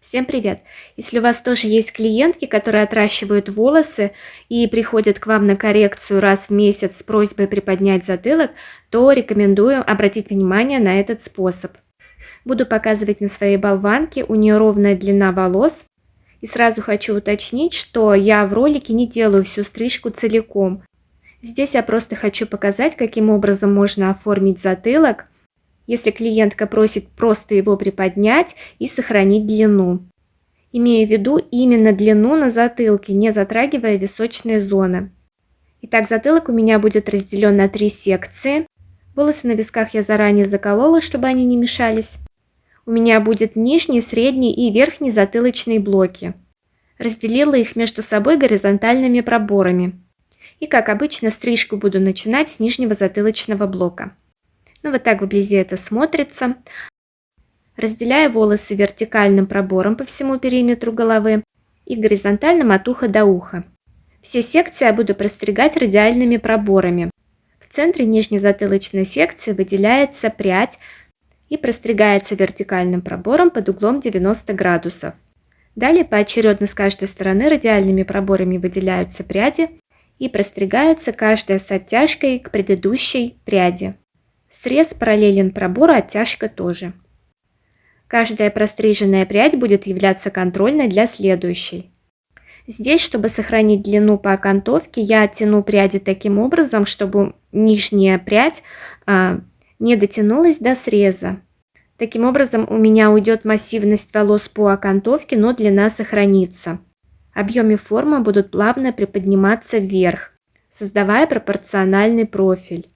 Всем привет! Если у вас тоже есть клиентки, которые отращивают волосы и приходят к вам на коррекцию раз в месяц с просьбой приподнять затылок, то рекомендую обратить внимание на этот способ. Буду показывать на своей болванке, у нее ровная длина волос. И сразу хочу уточнить, что я в ролике не делаю всю стрижку целиком. Здесь я просто хочу показать, каким образом можно оформить затылок, если клиентка просит просто его приподнять и сохранить длину. Имею в виду именно длину на затылке, не затрагивая височные зоны. Итак, затылок у меня будет разделен на 3 секции. Волосы на висках я заранее заколола, чтобы они не мешались. У меня будет нижний, средний и верхний затылочные блоки. Разделила их между собой горизонтальными проборами. И как обычно, стрижку буду начинать с нижнего затылочного блока. Вот так вблизи это смотрится. Разделяю волосы вертикальным пробором по всему периметру головы и горизонтальным от уха до уха. Все секции я буду простригать радиальными проборами. В центре нижней затылочной секции выделяется прядь и простригается вертикальным пробором под углом 90 градусов. Далее поочередно с каждой стороны радиальными проборами выделяются пряди и простригаются каждая с оттяжкой к предыдущей пряди. Срез параллелен пробору, оттяжка тоже. Каждая простриженная прядь будет являться контрольной для следующей. Здесь, чтобы сохранить длину по окантовке, я оттяну пряди таким образом, чтобы нижняя прядь не дотянулась до среза. Таким образом у меня уйдет массивность волос по окантовке, но длина сохранится. Объем и форма будут плавно приподниматься вверх, создавая пропорциональный профиль.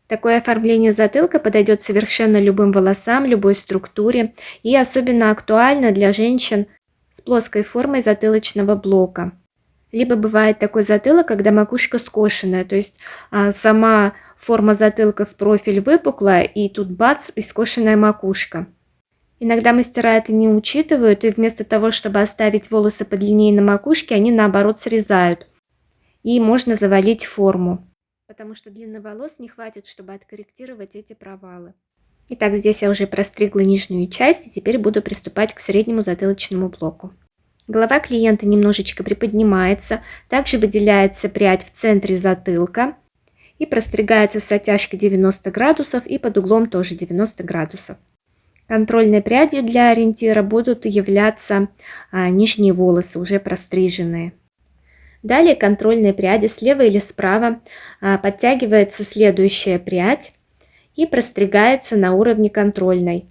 Такое оформление затылка подойдет совершенно любым волосам, любой структуре и особенно актуально для женщин с плоской формой затылочного блока. Либо бывает такой затылок, когда макушка скошенная, то есть сама форма затылка в профиль выпуклая и тут бац, и скошенная макушка. Иногда мастера это не учитывают и вместо того, чтобы оставить волосы подлиннее на макушке, они наоборот срезают. И можно завалить форму, потому что длины волос не хватит, чтобы откорректировать эти провалы. Итак, здесь я уже простригла нижнюю часть, и теперь буду приступать к среднему затылочному блоку. Голова клиента немножечко приподнимается, также выделяется прядь в центре затылка и простригается с оттяжкой 90 градусов и под углом тоже 90 градусов. Контрольной прядью для ориентира будут являться нижние волосы, уже простриженные. Далее контрольные пряди слева или справа подтягивается следующая прядь и простригается на уровне контрольной.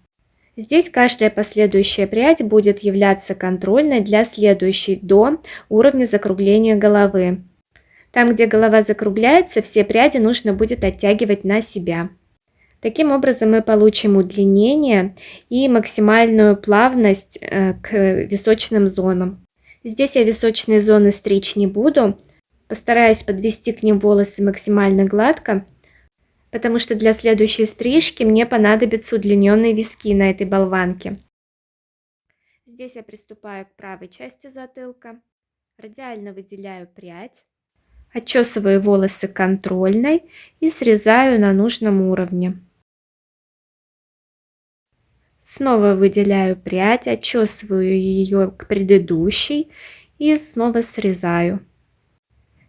Здесь каждая последующая прядь будет являться контрольной для следующей до уровня закругления головы. Там, где голова закругляется, все пряди нужно будет оттягивать на себя. Таким образом мы получим удлинение и максимальную плавность к височным зонам. Здесь я височные зоны стричь не буду, постараюсь подвести к ним волосы максимально гладко, потому что для следующей стрижки мне понадобятся удлиненные виски на этой болванке. Здесь я приступаю к правой части затылка, радиально выделяю прядь, отчесываю волосы контрольной и срезаю на нужном уровне. Снова выделяю прядь, отчесываю ее к предыдущей и снова срезаю.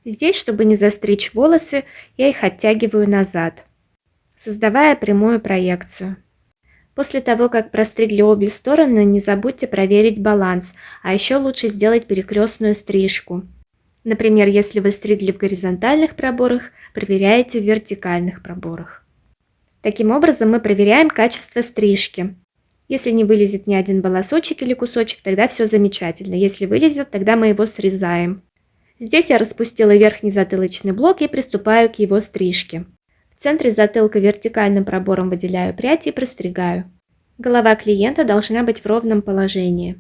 Здесь, чтобы не застричь волосы, я их оттягиваю назад, создавая прямую проекцию. После того, как простригли обе стороны, не забудьте проверить баланс, а еще лучше сделать перекрестную стрижку. Например, если вы стригли в горизонтальных проборах, проверяйте в вертикальных проборах. Таким образом мы проверяем качество стрижки. Если не вылезет ни один волосочек или кусочек, тогда все замечательно. Если вылезет, тогда мы его срезаем. Здесь я распустила верхний затылочный блок и приступаю к его стрижке. В центре затылка вертикальным пробором выделяю прядь и простригаю. Голова клиента должна быть в ровном положении.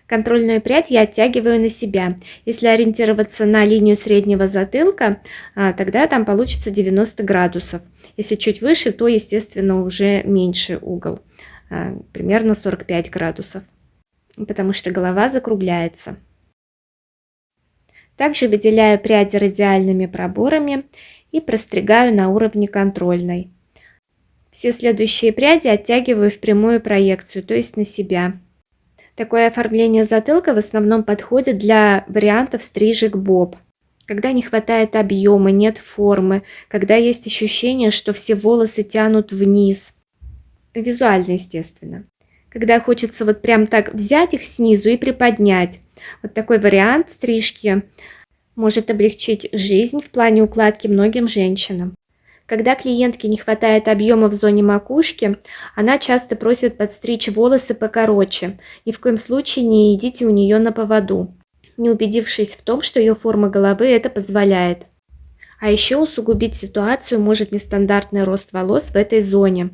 Контрольную прядь я оттягиваю на себя. Если ориентироваться на линию среднего затылка, тогда там получится 90 градусов. Если чуть выше, то, естественно, уже меньше угол. Примерно 45 градусов, потому что голова закругляется. Также выделяю пряди радиальными проборами и простригаю на уровне контрольной. Все следующие пряди оттягиваю в прямую проекцию, то есть на себя. Такое оформление затылка в основном подходит для вариантов стрижек боб. Когда не хватает объема, нет формы, когда есть ощущение, что все волосы тянут вниз. Визуально, естественно. Когда хочется вот прям так взять их снизу и приподнять. Вот такой вариант стрижки может облегчить жизнь в плане укладки многим женщинам. Когда клиентке не хватает объема в зоне макушки, она часто просит подстричь волосы покороче. Ни в коем случае не идите у нее на поводу, не убедившись в том, что ее форма головы это позволяет. А еще усугубить ситуацию может нестандартный рост волос в этой зоне.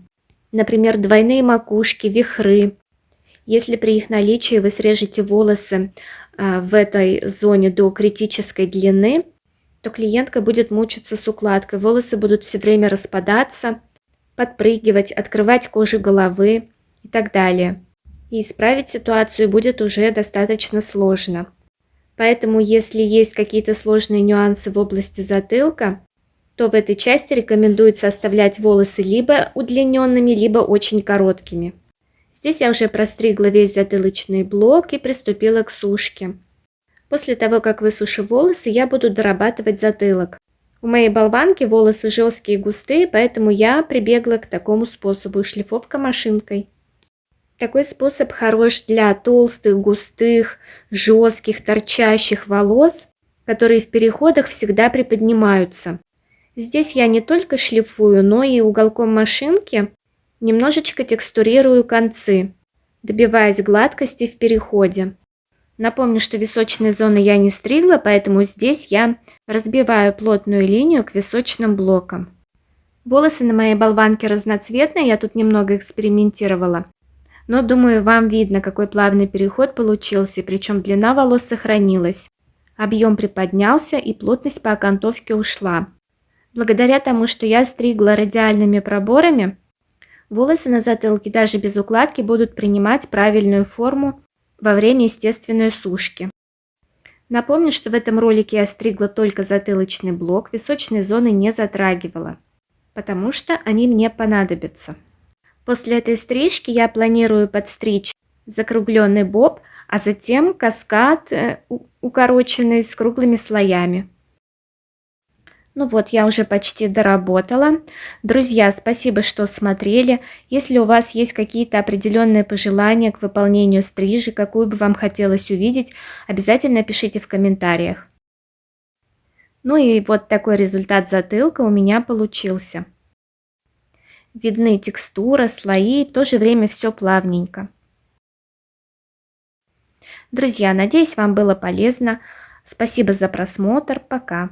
Например, двойные макушки, вихры. Если при их наличии вы срежете волосы в этой зоне до критической длины, то клиентка будет мучиться с укладкой. Волосы будут все время распадаться, подпрыгивать, открывать кожу головы и так далее. И исправить ситуацию будет уже достаточно сложно. Поэтому, если есть какие-то сложные нюансы в области затылка, то в этой части рекомендуется оставлять волосы либо удлиненными, либо очень короткими. Здесь я уже простригла весь затылочный блок и приступила к сушке. После того, как высушу волосы, я буду дорабатывать затылок. У моей болванки волосы жесткие и густые, поэтому я прибегла к такому способу – шлифовка машинкой. Такой способ хорош для толстых, густых, жестких, торчащих волос, которые в переходах всегда приподнимаются. Здесь я не только шлифую, но и уголком машинки немножечко текстурирую концы, добиваясь гладкости в переходе. Напомню, что височные зоны я не стригла, поэтому здесь я разбиваю плотную линию к височным блокам. Волосы на моей болванке разноцветные, я тут немного экспериментировала. Но думаю, вам видно, какой плавный переход получился, причем длина волос сохранилась. Объем приподнялся и плотность по окантовке ушла. Благодаря тому, что я стригла радиальными проборами, волосы на затылке даже без укладки будут принимать правильную форму во время естественной сушки. Напомню, что в этом ролике я стригла только затылочный блок, височные зоны не затрагивала, потому что они мне понадобятся. После этой стрижки я планирую подстричь закругленный боб, а затем каскад укороченный с круглыми слоями. Ну вот, я уже почти доработала. Друзья, спасибо, что смотрели. Если у вас есть какие-то определенные пожелания к выполнению стрижи, какую бы вам хотелось увидеть, обязательно пишите в комментариях. Ну и вот такой результат затылка у меня получился. Видны текстура, слои, в то же время все плавненько. Друзья, надеюсь, вам было полезно. Спасибо за просмотр. Пока.